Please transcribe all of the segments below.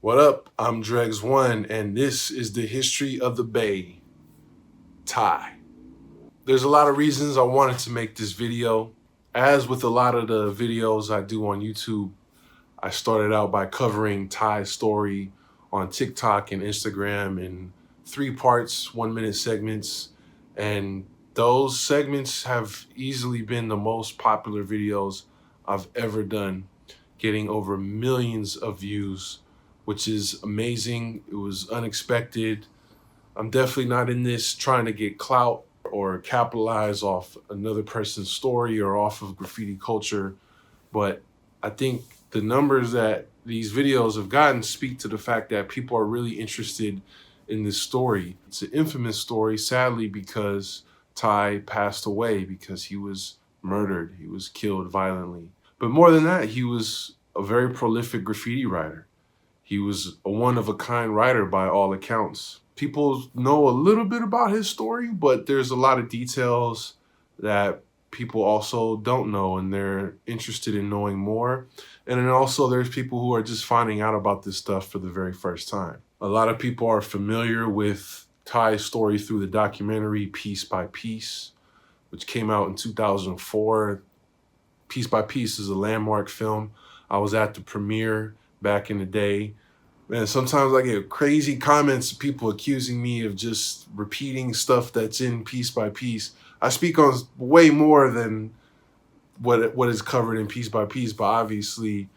What up? I'm Dregs One, and this is the history of the Bay, Thai. There's a lot of reasons I wanted to make this video. As with a lot of the videos I do on YouTube, I started out by covering Thai's story on TikTok and Instagram in 3 parts, 1-minute segments. And those segments have easily been the most popular videos I've ever done, getting over millions of views, which is amazing. It was unexpected. I'm definitely not in this trying to get clout or capitalize off another person's story or off of graffiti culture, but I think the numbers that these videos have gotten speak to the fact that people are really interested in this story. It's an infamous story, sadly, because Thai passed away because he was murdered. He was killed violently. But more than that, he was a very prolific graffiti writer. He was a one-of-a-kind writer by all accounts. People know a little bit about his story, but there's a lot of details that people also don't know, and they're interested in knowing more. And then also there's people who are just finding out about this stuff for the very first time. A lot of people are familiar with Thai's story through the documentary Piece by Piece, which came out in 2004. Piece by Piece is a landmark film. I was at the premiere back in the day. Man, sometimes I get crazy comments, people accusing me of just repeating stuff that's in Piece by Piece. I speak on way more than what is covered in Piece by Piece, but obviously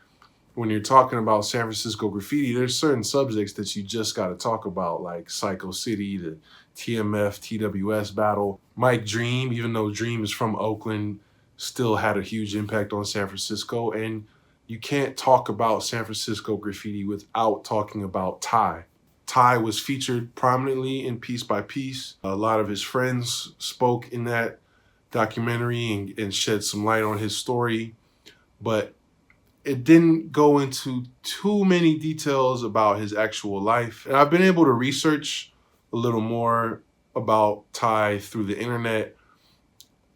when you're talking about San Francisco graffiti, there's certain subjects that you just got to talk about, like Psycho City, the TMF, TWS battle. Mike Dream, even though Dream is from Oakland, still had a huge impact on San Francisco. And you can't talk about San Francisco graffiti without talking about Thai. Thai was featured prominently in Piece by Piece. A lot of his friends spoke in that documentary and shed some light on his story, but it didn't go into too many details about his actual life. And I've been able to research a little more about Thai through the internet.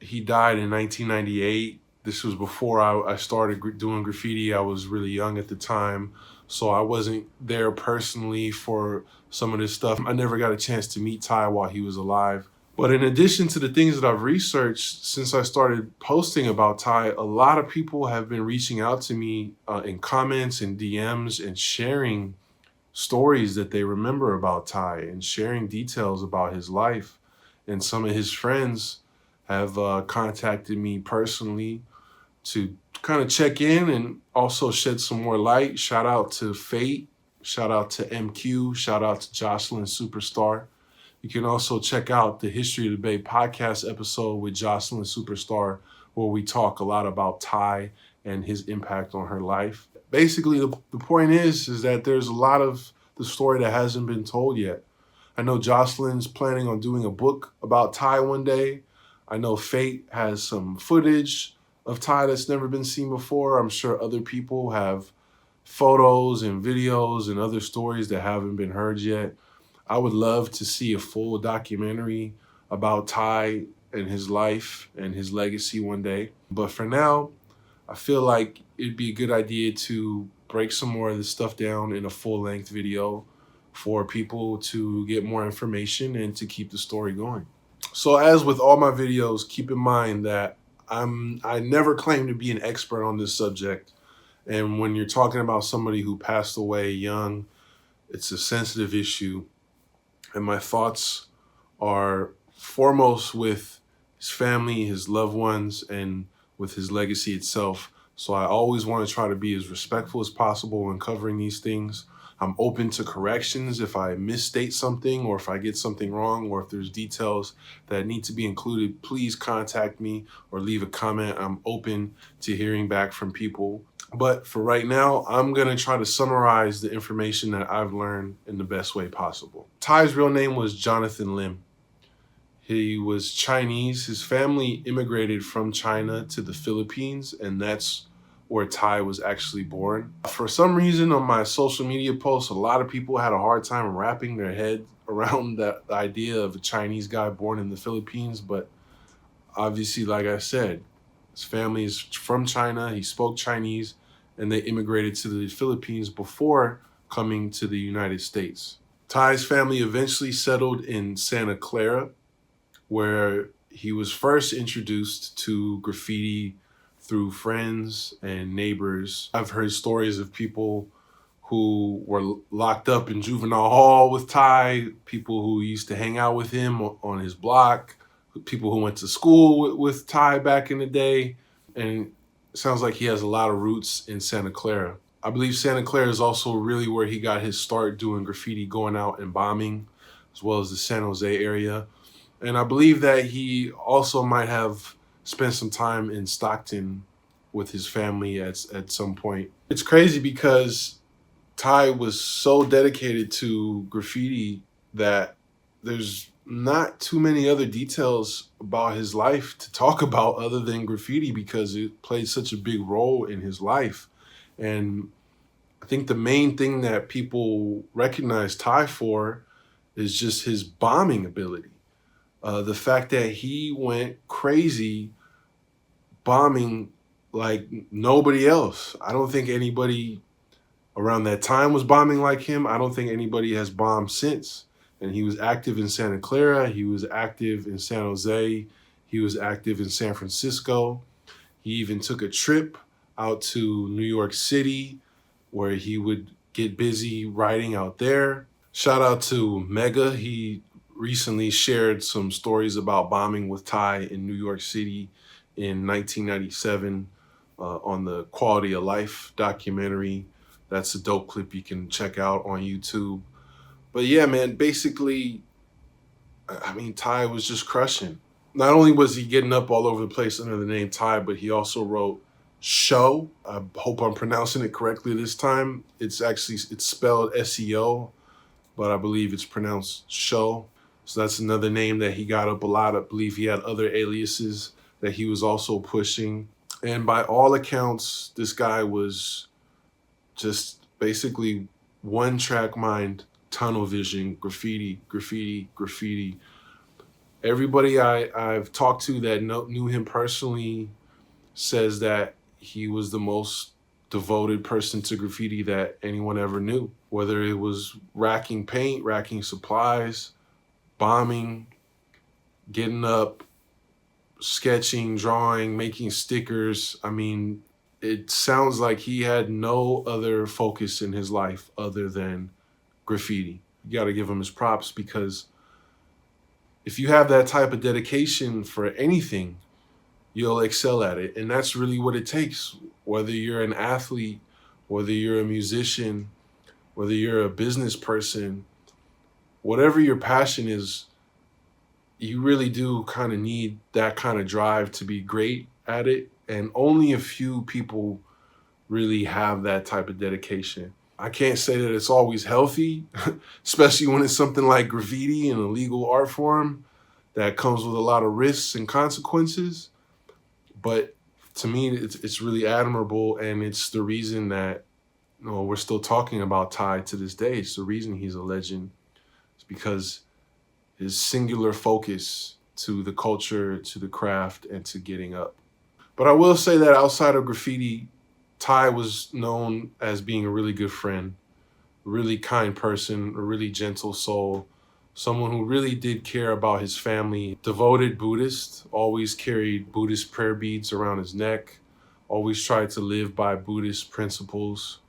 He died in 1998. This was before I started doing graffiti. I was really young at the time, so I wasn't there personally for some of this stuff. I never got a chance to meet Thai while he was alive. But in addition to the things that I've researched, since I started posting about Thai, a lot of people have been reaching out to me in comments and DMs and sharing stories that they remember about Thai and sharing details about his life. And some of his friends have contacted me personally to kind of check in and also shed some more light. Shout out to Fate, shout out to MQ, shout out to Jocelyn Superstar. You can also check out the History of the Bay podcast episode with Jocelyn Superstar, where we talk a lot about Thai and his impact on her life. Basically, the point is that there's a lot of the story that hasn't been told yet. I know Jocelyn's planning on doing a book about Thai one day. I know Fate has some footage of Thai that's never been seen before. I'm sure other people have photos and videos and other stories that haven't been heard yet. I would love to see a full documentary about Thai and his life and his legacy one day. But for now, I feel like it'd be a good idea to break some more of this stuff down in a full-length video for people to get more information and to keep the story going. So as with all my videos, keep in mind that I never claim to be an expert on this subject. And when you're talking about somebody who passed away young, it's a sensitive issue. And my thoughts are foremost with his family, his loved ones, and with his legacy itself. So I always want to try to be as respectful as possible when covering these things. I'm open to corrections if I misstate something or if I get something wrong or if there's details that need to be included. Please contact me or leave a comment. I'm open to hearing back from people. But for right now, I'm going to try to summarize the information that I've learned in the best way possible. Thai's real name was Jonathan Lim. He was Chinese. His family immigrated from China to the Philippines, and that's where Thai was actually born. For some reason on my social media posts, a lot of people had a hard time wrapping their head around the idea of a Chinese guy born in the Philippines, but obviously, like I said, his family is from China, he spoke Chinese, and they immigrated to the Philippines before coming to the United States. Ty's family eventually settled in Santa Clara, where he was first introduced to graffiti through friends and neighbors. I've heard stories of people who were locked up in juvenile hall with Ty, people who used to hang out with him on his block, people who went to school with Ty back in the day. And it sounds like he has a lot of roots in Santa Clara. I believe Santa Clara is also really where he got his start doing graffiti, going out and bombing, as well as the San Jose area. And I believe that he also might have spent some time in Stockton with his family at some point. It's crazy because Ty was so dedicated to graffiti that there's not too many other details about his life to talk about other than graffiti, because it played such a big role in his life. And I think the main thing that people recognize Ty for is just his bombing ability. The fact that he went crazy bombing like nobody else. I don't think anybody around that time was bombing like him. I don't think anybody has bombed since. And he was active in Santa Clara. He was active in San Jose. He was active in San Francisco. He even took a trip out to New York City where he would get busy writing out there. Shout out to Mega. He recently shared some stories about bombing with Ty in New York City in 1997 on the Quality of Life documentary. That's a dope clip you can check out on YouTube. But yeah, man, basically, I mean, Ty was just crushing. Not only was he getting up all over the place under the name Ty, but he also wrote Show. I hope I'm pronouncing it correctly this time. It's spelled SEO, but I believe it's pronounced Show. So that's another name that he got up a lot. I believe he had other aliases that he was also pushing. And by all accounts, this guy was just basically one track mind, tunnel vision, graffiti, graffiti, graffiti. Everybody I've talked to that knew him personally says that he was the most devoted person to graffiti that anyone ever knew. Whether it was racking paint, racking supplies, bombing, getting up, sketching, drawing, making stickers. I mean, it sounds like he had no other focus in his life other than graffiti. You got to give him his props, because if you have that type of dedication for anything, you'll excel at it. And that's really what it takes. Whether you're an athlete, whether you're a musician, whether you're a business person, whatever your passion is, you really do kind of need that kind of drive to be great at it. And only a few people really have that type of dedication. I can't say that it's always healthy, especially when it's something like graffiti, an illegal art form that comes with a lot of risks and consequences. But to me, it's really admirable, and it's the reason that we're still talking about Ty to this day. It's the reason he's a legend. It's because his singular focus to the culture, to the craft, and to getting up. But I will say that outside of graffiti, Ty was known as being a really good friend, a really kind person, a really gentle soul, someone who really did care about his family. Devoted Buddhist, always carried Buddhist prayer beads around his neck, always tried to live by Buddhist principles.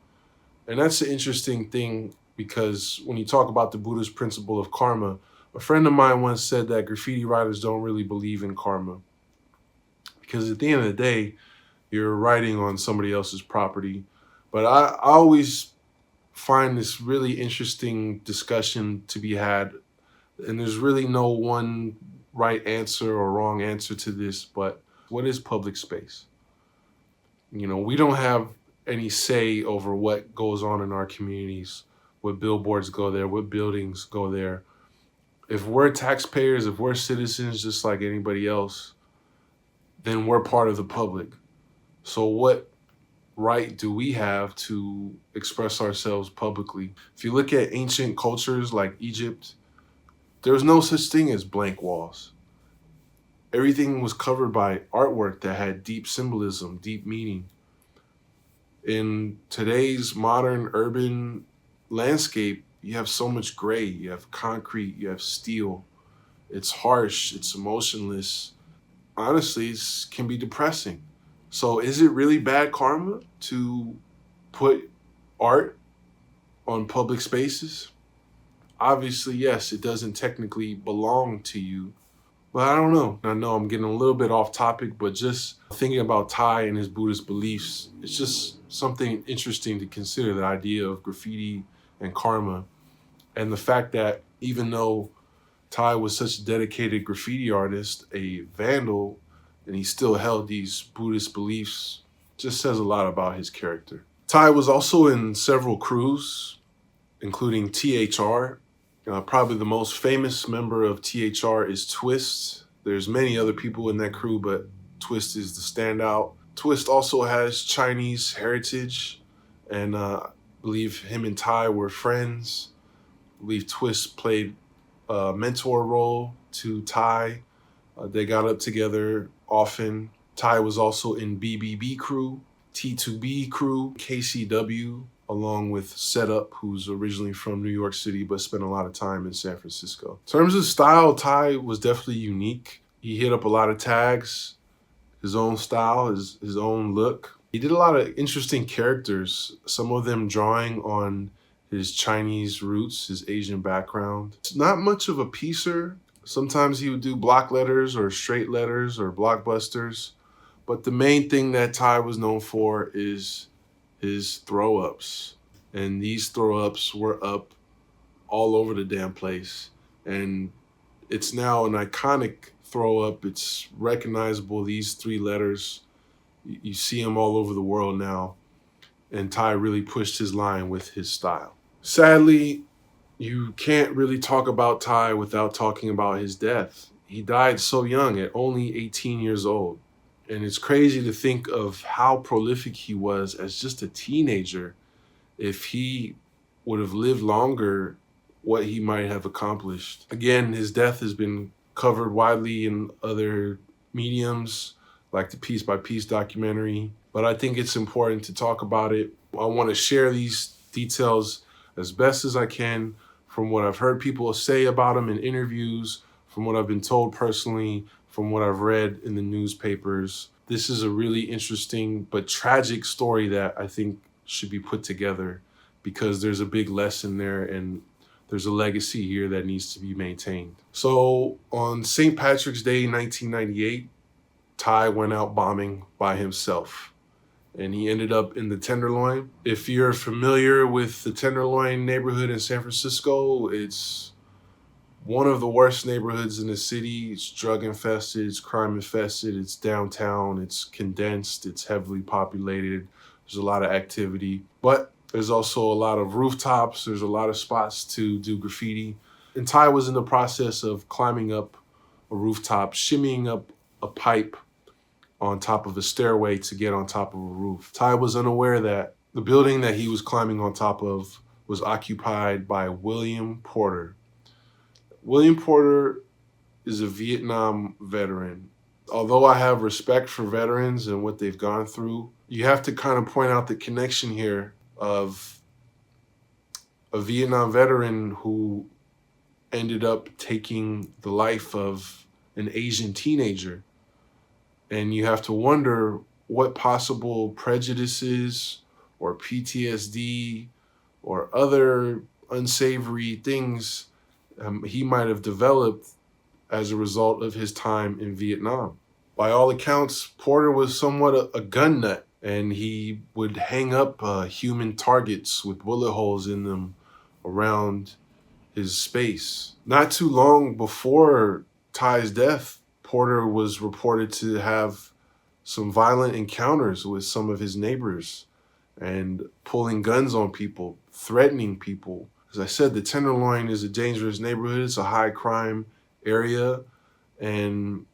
And that's an interesting thing, because when you talk about the Buddhist principle of karma, a friend of mine once said that graffiti writers don't really believe in karma, because at the end of the day, you're writing on somebody else's property. But I always find this really interesting discussion to be had, and there's really no one right answer or wrong answer to this, but what is public space? We don't have any say over what goes on in our communities, what billboards go there, what buildings go there. If we're taxpayers, if we're citizens just like anybody else, then we're part of the public. So what right do we have to express ourselves publicly? If you look at ancient cultures like Egypt, there was no such thing as blank walls. Everything was covered by artwork that had deep symbolism, deep meaning. In today's modern urban landscape, you have so much gray, you have concrete, you have steel. It's harsh, it's emotionless. Honestly, it can be depressing. So is it really bad karma to put art on public spaces? Obviously, yes, it doesn't technically belong to you. But I don't know. I know I'm getting a little bit off topic, but just thinking about Ty and his Buddhist beliefs, it's just something interesting to consider, the idea of graffiti and karma. And the fact that even though Ty was such a dedicated graffiti artist, a vandal, and he still held these Buddhist beliefs, just says a lot about his character. Ty was also in several crews, including THR. Probably the most famous member of THR is Twist. There's many other people in that crew, but Twist is the standout. Twist also has Chinese heritage, and I believe him and Ty were friends. I believe Twist played a mentor role to Ty. They got up together often. Ty was also in BBB crew, T2B crew, KCW, along with Setup, who's originally from New York City but spent a lot of time in San Francisco. In terms of style, Ty was definitely unique. He hit up a lot of tags, his own style, his own look. He did a lot of interesting characters, some of them drawing on his Chinese roots, his Asian background. It's not much of a piecer. Sometimes he would do block letters or straight letters or blockbusters. But the main thing that Ty was known for is his throw-ups. And these throw-ups were up all over the damn place. And it's now an iconic throw-up. It's recognizable, these three letters. You see them all over the world now. And Ty really pushed his line with his style. Sadly, you can't really talk about Ty without talking about his death. He died so young, at only 18 years old. And it's crazy to think of how prolific he was as just a teenager. If he would have lived longer, what he might have accomplished. Again, his death has been covered widely in other mediums, like the Piece by Piece documentary. But I think it's important to talk about it. I want to share these details as best as I can from what I've heard people say about him in interviews, from what I've been told personally, from what I've read in the newspapers. This is a really interesting but tragic story that I think should be put together because there's a big lesson there and there's a legacy here that needs to be maintained. So on St. Patrick's Day, 1998, Ty went out bombing by himself and he ended up in the Tenderloin. If you're familiar with the Tenderloin neighborhood in San Francisco, it's one of the worst neighborhoods in the city. It's drug infested, it's crime infested, it's downtown, it's condensed, it's heavily populated. There's a lot of activity, but there's also a lot of rooftops. There's a lot of spots to do graffiti. And Ty was in the process of climbing up a rooftop, shimmying up a pipe on top of a stairway to get on top of a roof. Ty was unaware that the building that he was climbing on top of was occupied by William Porter. William Porter is a Vietnam veteran. Although I have respect for veterans and what they've gone through, you have to kind of point out the connection here of a Vietnam veteran who ended up taking the life of an Asian teenager. And you have to wonder what possible prejudices or PTSD or other unsavory things he might have developed as a result of his time in Vietnam. By all accounts, Porter was somewhat a gun nut, and he would hang up human targets with bullet holes in them around his space. Not too long before Ty's death, Porter was reported to have some violent encounters with some of his neighbors and pulling guns on people, threatening people. As I said, the Tenderloin is a dangerous neighborhood. It's a high crime area, and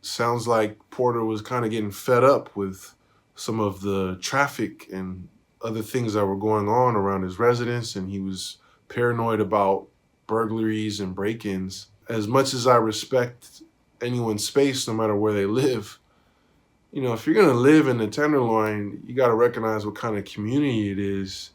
sounds like Porter was kind of getting fed up with some of the traffic and other things that were going on around his residence, and he was paranoid about burglaries and break-ins. As much as I respect anyone's space, no matter where they live, you know, if you're gonna live in the Tenderloin, you gotta recognize what kind of community it is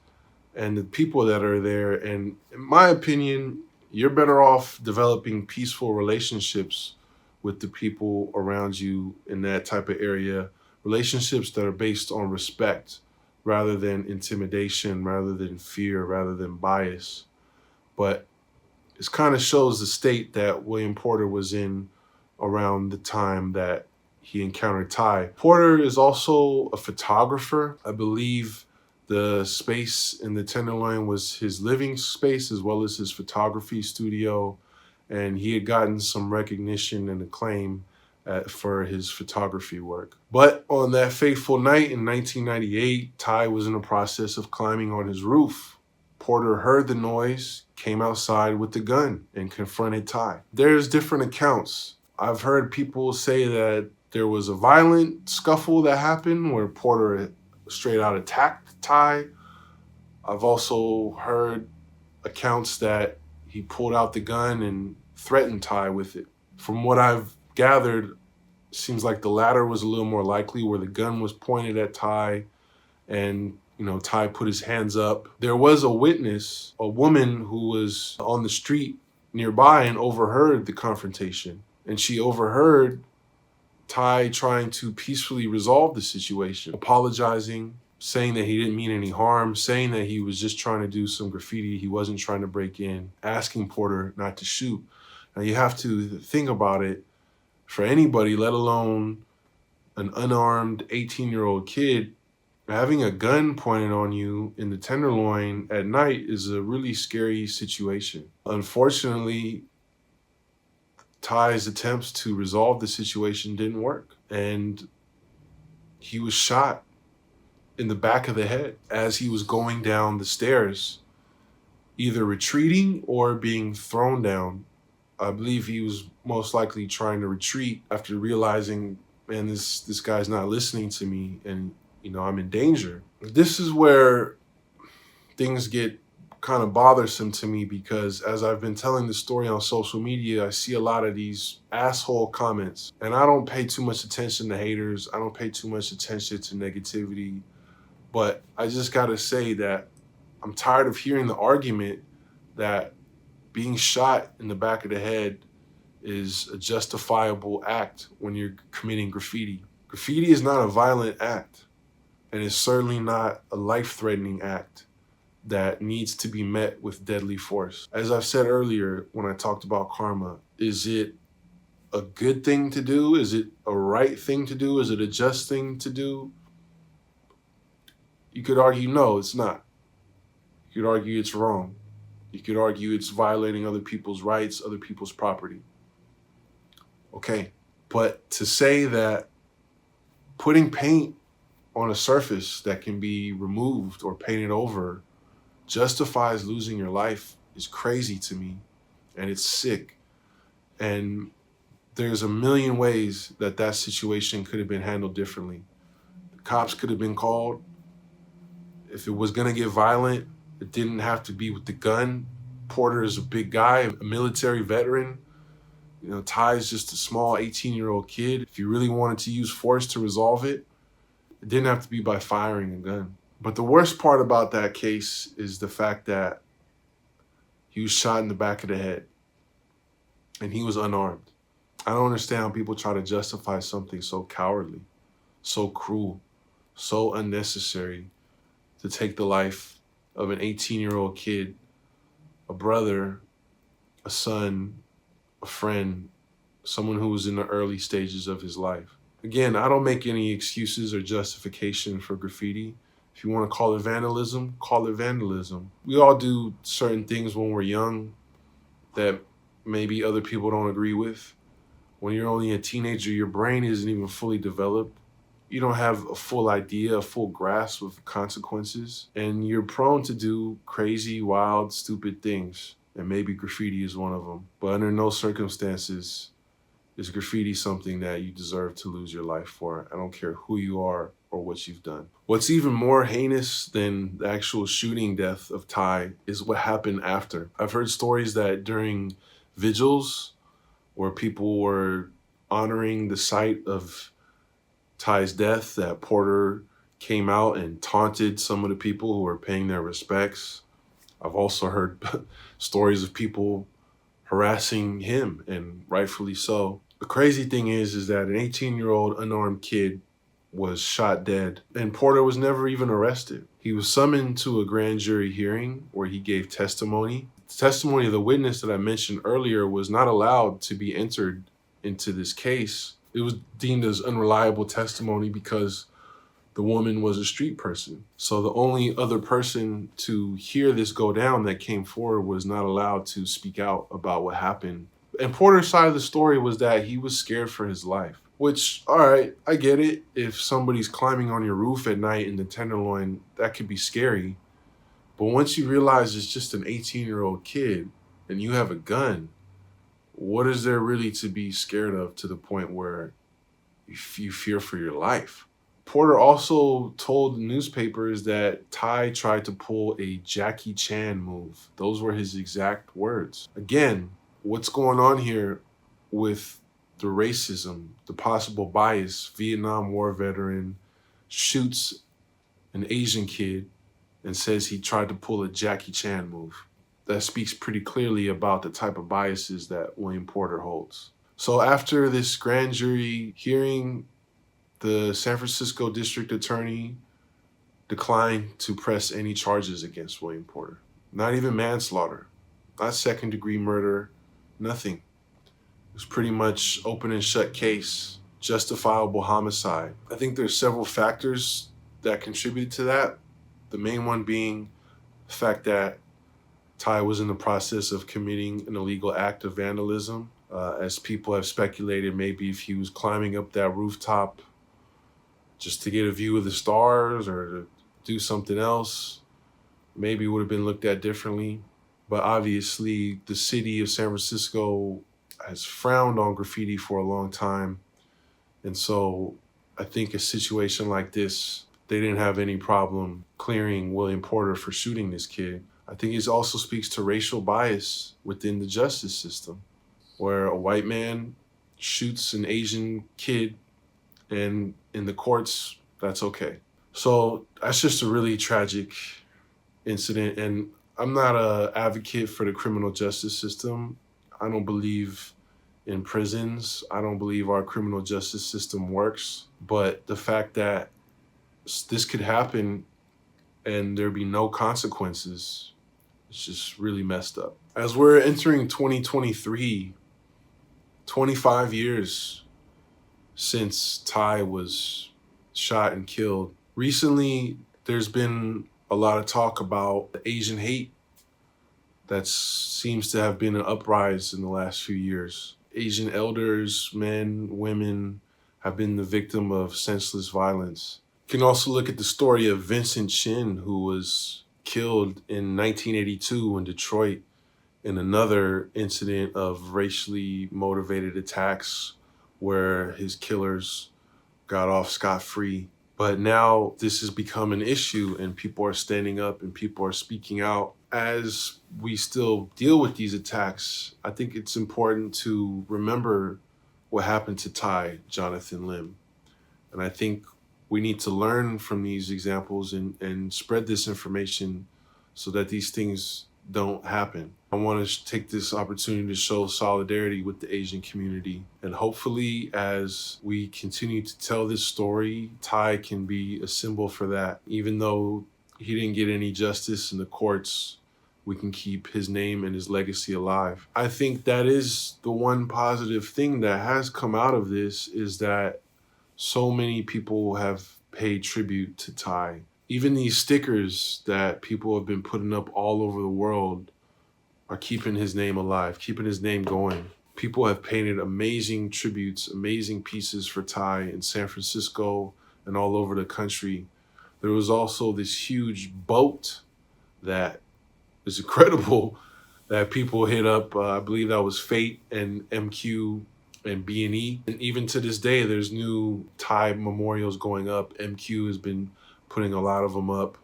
and the people that are there. And in my opinion, you're better off developing peaceful relationships with the people around you in that type of area, relationships that are based on respect rather than intimidation, rather than fear, rather than bias. But it kind of shows the state that William Porter was in around the time that he encountered Ty. Porter is also a photographer. I believe the space in the Tenderloin was his living space as well as his photography studio, and he had gotten some recognition and acclaim for his photography work. But on that fateful night in 1998, Ty was in the process of climbing on his roof. Porter heard the noise, came outside with the gun, and confronted Ty. There's different accounts. I've heard people say that there was a violent scuffle that happened where Porter straight out attacked Ty. I've also heard accounts that he pulled out the gun and threatened Ty with it. From what I've gathered, seems like the latter was a little more likely, where the gun was pointed at Ty and Ty put his hands up. There was a witness, a woman who was on the street nearby and overheard the confrontation. And she overheard Ty trying to peacefully resolve the situation, apologizing, saying that he didn't mean any harm, saying that he was just trying to do some graffiti, he wasn't trying to break in, asking Porter not to shoot. Now you have to think about it, for anybody, let alone an unarmed 18-year-old kid, having a gun pointed on you in the Tenderloin at night is a really scary situation. Unfortunately, Ty's attempts to resolve the situation didn't work, and he was shot in the back of the head as he was going down the stairs, either retreating or being thrown down. I believe he was most likely trying to retreat after realizing, man, this guy's not listening to me, and I'm in danger. This is where things get kind of bothersome to me, because as I've been telling the story on social media, I see a lot of these asshole comments, and I don't pay too much attention to haters. I don't pay too much attention to negativity, but I just gotta say that I'm tired of hearing the argument that being shot in the back of the head is a justifiable act when you're committing graffiti. Graffiti is not a violent act, and it's certainly not a life-threatening act that needs to be met with deadly force. As I've said earlier when I talked about karma, is it a good thing to do? Is it a right thing to do? Is it a just thing to do? You could argue no, it's not. You could argue it's wrong. You could argue it's violating other people's rights, other people's property. Okay, but to say that putting paint on a surface that can be removed or painted over justifies losing your life is crazy to me, and it's sick. And there's a million ways that that situation could have been handled differently. The cops could have been called. If it was gonna get violent, it didn't have to be with the gun. Porter is a big guy, a military veteran. Ty's just a small 18-year-old kid. If you really wanted to use force to resolve it, it didn't have to be by firing a gun. But the worst part about that case is the fact that he was shot in the back of the head and he was unarmed. I don't understand how people try to justify something so cowardly, so cruel, so unnecessary, to take the life of an 18-year-old kid, a brother, a son, a friend, someone who was in the early stages of his life. Again, I don't make any excuses or justification for graffiti. If you want to call it vandalism, call it vandalism. We all do certain things when we're young that maybe other people don't agree with. When you're only a teenager, your brain isn't even fully developed. You don't have a full idea, a full grasp of consequences, and you're prone to do crazy, wild, stupid things. And maybe graffiti is one of them. But under no circumstances is graffiti something that you deserve to lose your life for. I don't care who you are or what you've done. What's even more heinous than the actual shooting death of Ty is what happened after. I've heard stories that during vigils where people were honoring the site of Ty's death, that Porter came out and taunted some of the people who were paying their respects. I've also heard stories of people harassing him, and rightfully so. The crazy thing is that an 18-year-old unarmed kid was shot dead, and Porter was never even arrested. He was summoned to a grand jury hearing where he gave testimony. The testimony of the witness that I mentioned earlier was not allowed to be entered into this case. It was deemed as unreliable testimony because the woman was a street person. So the only other person to hear this go down that came forward was not allowed to speak out about what happened. And Porter's side of the story was that he was scared for his life, which, all right, I get it. If somebody's climbing on your roof at night in the Tenderloin, that could be scary. But once you realize it's just an 18-year-old kid and you have a gun, what is there really to be scared of to the point where you fear for your life? Porter also told newspapers that Ty tried to pull a Jackie Chan move. Those were his exact words. Again, what's going on here with the racism, the possible bias? Vietnam War veteran shoots an Asian kid and says he tried to pull a Jackie Chan move. That speaks pretty clearly about the type of biases that William Porter holds. So after this grand jury hearing, the San Francisco district attorney declined to press any charges against William Porter. Not even manslaughter, not second-degree murder, nothing. It was pretty much open and shut case, justifiable homicide. I think there's several factors that contributed to that. The main one being the fact that Ty was in the process of committing an illegal act of vandalism. As people have speculated, maybe if he was climbing up that rooftop just to get a view of the stars or to do something else, maybe it would have been looked at differently. But obviously, the city of San Francisco has frowned on graffiti for a long time. And so I think a situation like this, they didn't have any problem clearing William Porter for shooting this kid. I think it also speaks to racial bias within the justice system, where a white man shoots an Asian kid, and in the courts, that's okay. So that's just a really tragic incident. And I'm not an advocate for the criminal justice system. I don't believe in prisons. I don't believe our criminal justice system works. But the fact that this could happen and there be no consequences, it's just really messed up. As we're entering 2023, 25 years since Ty was shot and killed. Recently, there's been a lot of talk about the Asian hate that seems to have been an uprise in the last few years. Asian elders, men, women, have been the victim of senseless violence. You can also look at the story of Vincent Chin, who was killed in 1982 in Detroit in another incident of racially motivated attacks where his killers got off scot-free. But now this has become an issue and people are standing up and people are speaking out. As we still deal with these attacks, I think it's important to remember what happened to Ty Jonathan Lim. And I think we need to learn from these examples and spread this information so that these things don't happen. I want to take this opportunity to show solidarity with the Asian community. And hopefully, as we continue to tell this story, Ty can be a symbol for that. Even though he didn't get any justice in the courts, we can keep his name and his legacy alive. I think that is the one positive thing that has come out of this, is that so many people have paid tribute to Ty. Even these stickers that people have been putting up all over the world are keeping his name alive, keeping his name going. People have painted amazing tributes, amazing pieces for Ty in San Francisco and all over the country. There was also this huge boat that is incredible that people hit up. I believe that was Fate and MQ and B&E. And even to this day, there's new Ty memorials going up. MQ has been putting a lot of them up.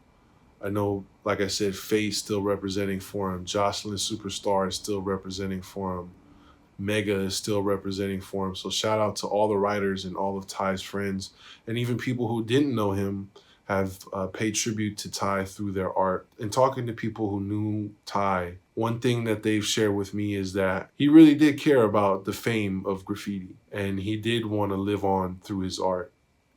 I know, like I said, Faye still representing for him. Jocelyn Superstar is still representing for him. Mega is still representing for him. So shout out to all the writers and all of Ty's friends, and even people who didn't know him have paid tribute to Ty through their art. And talking to people who knew Ty, one thing that they've shared with me is that he really did care about the fame of graffiti, and he did want to live on through his art.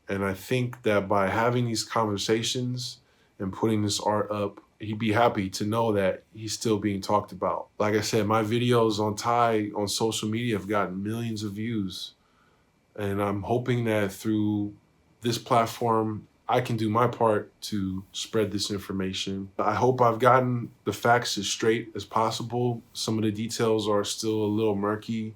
And I think that by having these conversations and putting this art up, he'd be happy to know that he's still being talked about. Like I said, my videos on Ty on social media have gotten millions of views. And I'm hoping that through this platform, I can do my part to spread this information. I hope I've gotten the facts as straight as possible. Some of the details are still a little murky.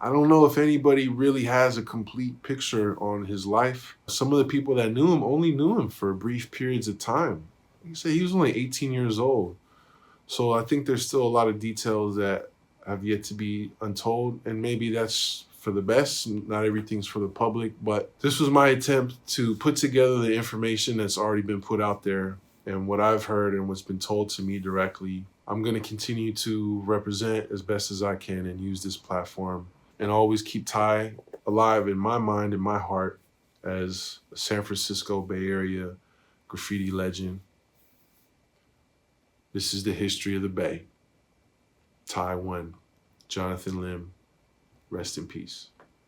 I don't know if anybody really has a complete picture on his life. Some of the people that knew him only knew him for brief periods of time. Like I said, he was only 18 years old. So I think there's still a lot of details that have yet to be untold, and maybe that's for the best. Not everything's for the public, but this was my attempt to put together the information that's already been put out there and what I've heard and what's been told to me directly. I'm going to continue to represent as best as I can and use this platform and always keep Ty alive in my mind and my heart as a San Francisco Bay Area graffiti legend. This is the history of the Bay. Ty One, Jonathan Lim, rest in peace.